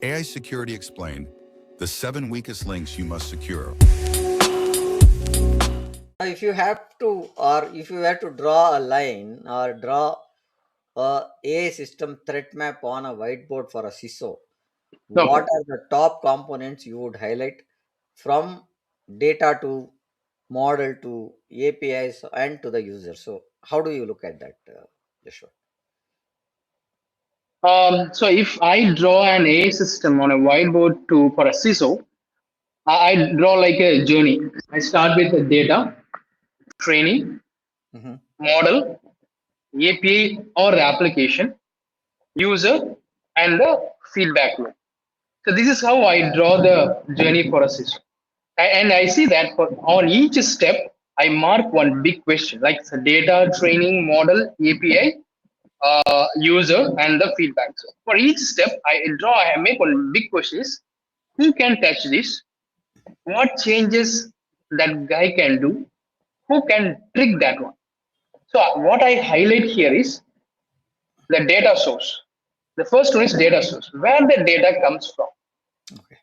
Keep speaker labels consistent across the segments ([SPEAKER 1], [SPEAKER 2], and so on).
[SPEAKER 1] AI Security Explained, the 7 weakest links you must secure.
[SPEAKER 2] If you have to, or if you were to draw a line or draw a AI system threat map on a whiteboard for a CISO, what
[SPEAKER 3] Okay.
[SPEAKER 2] are the top components you would highlight from data to model to APIs and to the user? So, how do you look at that, Joshua?
[SPEAKER 3] So if I draw an AI system on a whiteboard to for a CISO, I draw like a journey. I start with the data, training,
[SPEAKER 2] Mm-hmm.
[SPEAKER 3] model, API or application, user, and the feedback loop. So this is how I draw the journey for a system. And I see that for on each step, I mark one big question like the data, training, model, API, user, and the feedback. So for each step, I make one big question is who can touch this? What changes that guy can do? Who can trick that one? So what I highlight here is the data source. The first one is data source, where the data comes from.
[SPEAKER 2] Okay.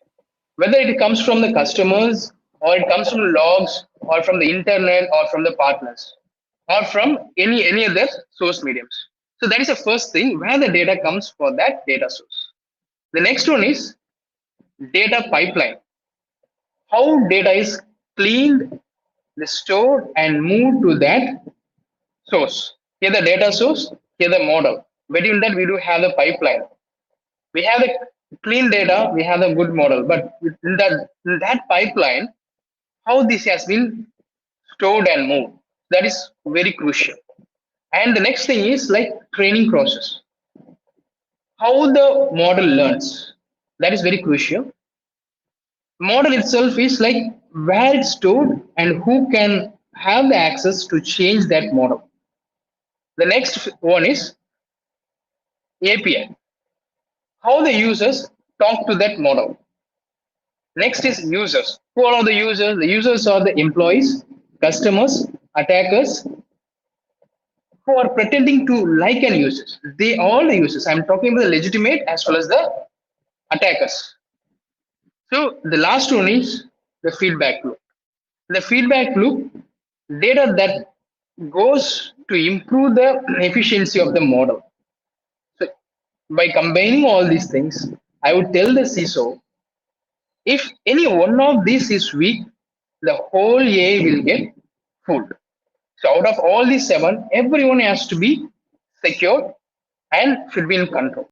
[SPEAKER 3] Whether it comes from the customers or it comes from logs or from the internet or from the partners or from any other source mediums. So that is the first thing where the data comes for that data source. The next one is data pipeline. How data is cleaned, stored, and moved to that source. Here the data source, here the model. Between that we do have the pipeline. We have the clean data, we have a good model, but in that pipeline, how this has been stored and moved, that is very crucial. And the next thing is like training process, how the model learns, that is very crucial. Model itself is like where it's stored and who can have the access to change that model. The next one is API, how the users talk to that model. Next is users. Who are the users? The users are the employees, customers, attackers, who are pretending to like an users. They all the users. I'm talking about the legitimate as well as the attackers. So the last one is the feedback loop. The feedback loop, data that goes to improve the efficiency of the model. So by combining all these things, I would tell the CISO if any one of these is weak, the whole AI will get fooled. So out of all these seven, everyone has to be secured and should be in control.